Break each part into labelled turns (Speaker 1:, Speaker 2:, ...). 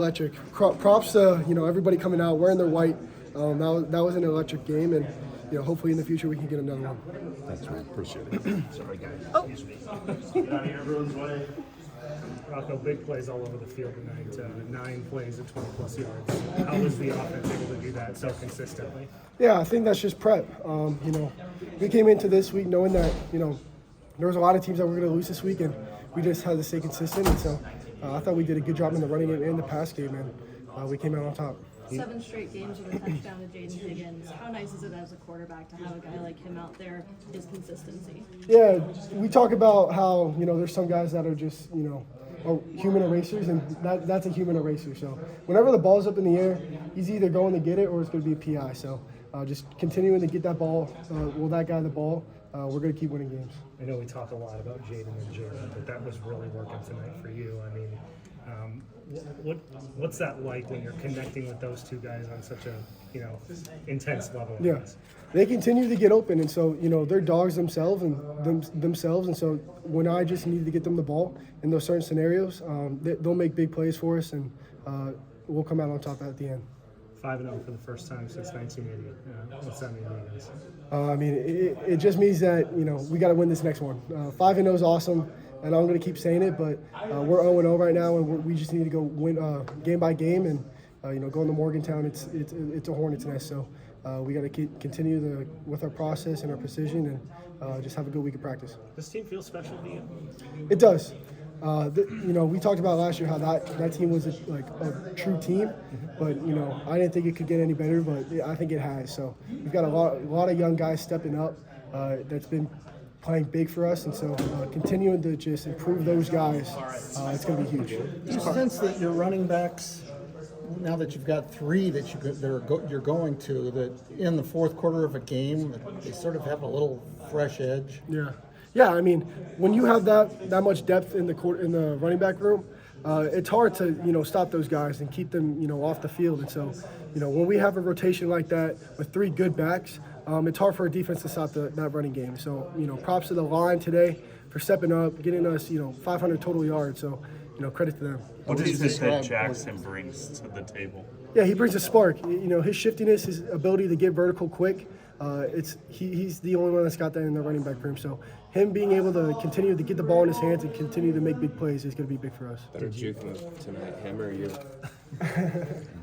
Speaker 1: Electric. Props to everybody coming out wearing their white. That was an electric game, and hopefully in the future we can get another one.
Speaker 2: Thanks, man. Appreciate it.
Speaker 3: Sorry, guys.
Speaker 4: Oh.
Speaker 3: Out of everyone's way. Rocco, big plays all over the field tonight. 9 plays at 20-plus yards. How was the offense able to do that so consistently?
Speaker 1: Yeah, I think that's just prep. We came into this week knowing that there was a lot of teams that were going to lose this week, and we just had to stay consistent. And so I thought we did a good job in the running game and the pass game, and we came out on top.
Speaker 4: 7 straight games with a touchdown to Jaden Higgins. How nice is it as a quarterback to have a guy like him out there, his consistency?
Speaker 1: Yeah, we talk about how, there's some guys that are just, human erasers, and that's a human eraser. So whenever the ball's up in the air, he's either going to get it or it's going to be a PI. So just continuing to get that ball, that guy the ball, we're going to keep winning games.
Speaker 3: I know we talk a lot about Jaden and Jalen, but that was really working tonight for you. I mean, what's that like when you're connecting with those two guys on such a intense level?
Speaker 1: Yeah, they continue to get open, and so they're dogs themselves, and so when I just need to get them the ball in those certain scenarios, they'll make big plays for us, and we'll come out on top at the end.
Speaker 3: 5-0 for the first time since 1980. What's that mean to you guys?
Speaker 1: I mean, it just means that we got to win this next one. 5-0 is awesome. And I'm going to keep saying it, but we're 0-0 right now, and we just need to go win game by game. And going to Morgantown, it's a hornet's nest. So we got to continue with our process and our precision, and just have a good week of practice.
Speaker 3: Does this team feel special to you?
Speaker 1: It does. We talked about last year how that team was a true team, but I didn't think it could get any better, but I think it has. So we've got a lot of young guys stepping up. That's been playing big for us, and so continuing to just improve those guys, it's going to be huge.
Speaker 5: Do you sense that your running backs, now that you've got 3 that you're going to, that in the fourth quarter of a game, that they sort of have a little fresh edge?
Speaker 1: Yeah. I mean, when you have that much depth in the running back room, it's hard to stop those guys and keep them off the field. And so when we have a rotation like that with 3 good backs, it's hard for a defense to stop that running game. So, props to the line today for stepping up, getting us, 500 total yards. So, credit to them.
Speaker 6: What do you think that Jackson brings to the table?
Speaker 1: Yeah, he brings a spark. His shiftiness, his ability to get vertical quick, he's the only one that's got that in the running back room. So him being able to continue to get the ball in his hands and continue to make big plays is going to be big for us.
Speaker 7: Better juke tonight, him or you?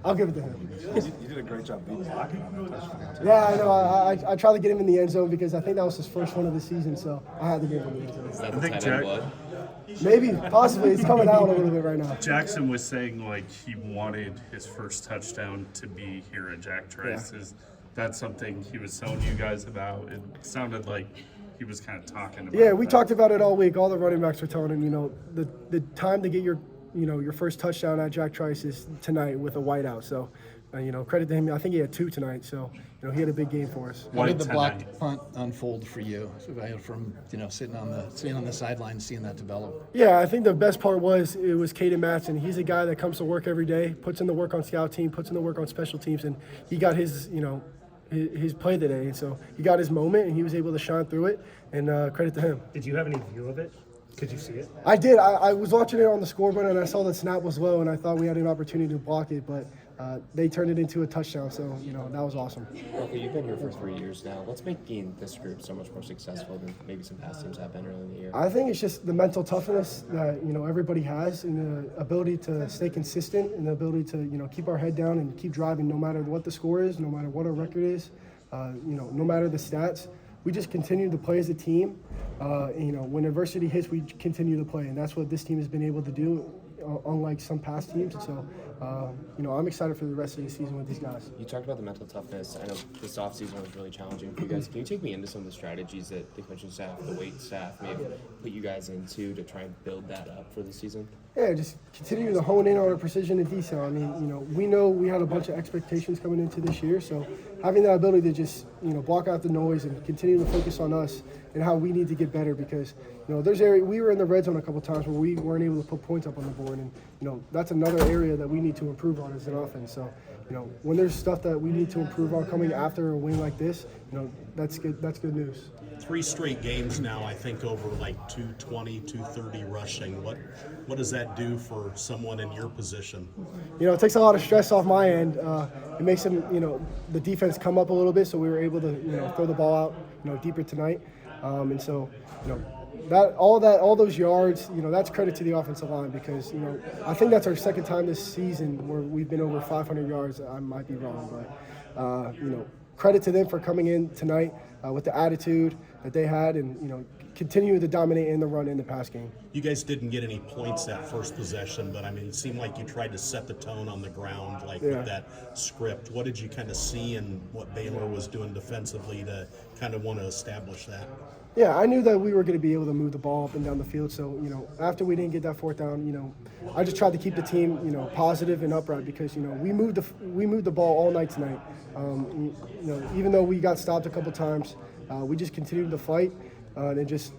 Speaker 1: I'll give it to him.
Speaker 2: You did a great job beating blocking on that touchdown.
Speaker 1: Yeah, I know. I tried to get him in the end zone because I think that was his first one of the season, so I had to get him in the end zone.
Speaker 7: Is that the tight end blood?
Speaker 1: Maybe, possibly. It's coming out a little bit right now.
Speaker 6: Jackson was saying he wanted his first touchdown to be here at Jack Trice.
Speaker 1: Yeah.
Speaker 6: Is that something he was telling you guys about? It sounded like he was kind of talking about
Speaker 1: Yeah, we
Speaker 6: that.
Speaker 1: talked about it all week. All the running backs were telling him, the time to get your first touchdown at Jack Trice is tonight with a whiteout. So, credit to him. I think he had 2 tonight. So, he had a big game for us.
Speaker 5: How did the blocked punt unfold for you from sitting on the sideline, seeing that develop?
Speaker 1: Yeah, I think the best part was Caden Matson. He's a guy that comes to work every day, puts in the work on scout team, puts in the work on special teams, and he got his play today. And so he got his moment, and he was able to shine through it. And credit to him.
Speaker 3: Did you have any view of it? Could you see it?
Speaker 1: I did. I was watching it on the scoreboard, and I saw the snap was low, and I thought we had an opportunity to block it, but they turned it into a touchdown. So that was awesome.
Speaker 7: Rocco, you've been here for 3 years now. What's making this group so much more successful than maybe some past teams have been early in the year?
Speaker 1: I think it's just the mental toughness that everybody has, and the ability to stay consistent, and the ability to keep our head down and keep driving no matter what the score is, no matter what our record is, no matter the stats. We just continue to play as a team. When adversity hits, we continue to play, and that's what this team has been able to do, unlike some past teams. And so, I'm excited for the rest of the season with these guys.
Speaker 7: You talked about the mental toughness. I know this offseason was really challenging for you guys. Can you take me into some of the strategies that the coaching staff, the weight staff may have put you guys into to try and build that up for the season?
Speaker 1: Yeah, just continue to hone in on our precision and detail. I mean, we know we had a bunch of expectations coming into this year, so having that ability to just, block out the noise and continue to focus on us and how we need to get better, because, there's area we were in the red zone a couple times where we weren't able to put points up on the board, and that's another area that we need to improve on as an offense. So, when there's stuff that we need to improve on coming after a win like this, that's good. That's good news.
Speaker 8: 3 straight games now, I think, over like 220, 230 rushing. What does that do for someone in your position?
Speaker 1: It takes a lot of stress off my end. It makes them, the defense come up a little bit, so we were able to, throw the ball out, deeper tonight. And so, all those yards, that's credit to the offensive line because, I think that's our second time this season where we've been over 500 yards. I might be wrong, but, credit to them for coming in tonight with the attitude that they had and, continue to dominate in the run in the pass game.
Speaker 8: You guys didn't get any points that first possession, but I mean, it seemed like you tried to set the tone on the ground, with that script. What did you kind of see in what Baylor was doing defensively to kind of want to establish that?
Speaker 1: Yeah, I knew that we were going to be able to move the ball up and down the field. So, after we didn't get that fourth down, I just tried to keep the team, positive and upright because, we moved the ball all night tonight. Even though we got stopped a couple times, we just continued to fight and just,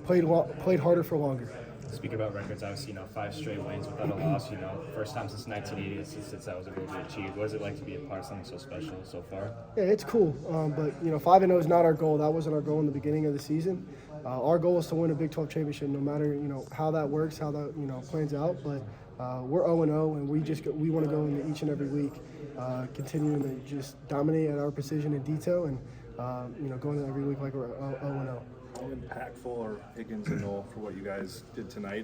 Speaker 1: played harder for longer.
Speaker 9: Speaking about records, obviously, 5 straight wins without a loss, first time since 1980 since that was able to be achieved. What is it like to be a part of something so special so far?
Speaker 1: Yeah, it's cool, but 5-0 is not our goal. That wasn't our goal in the beginning of the season. Our goal is to win a Big 12 championship, no matter how that works, how that plans out. But we're 0-0, and we want to go into each and every week, continuing to just dominate at our position in detail, and going into every week like we're 0-0.
Speaker 2: How impactful are Higgins and Knoll for what you guys did tonight?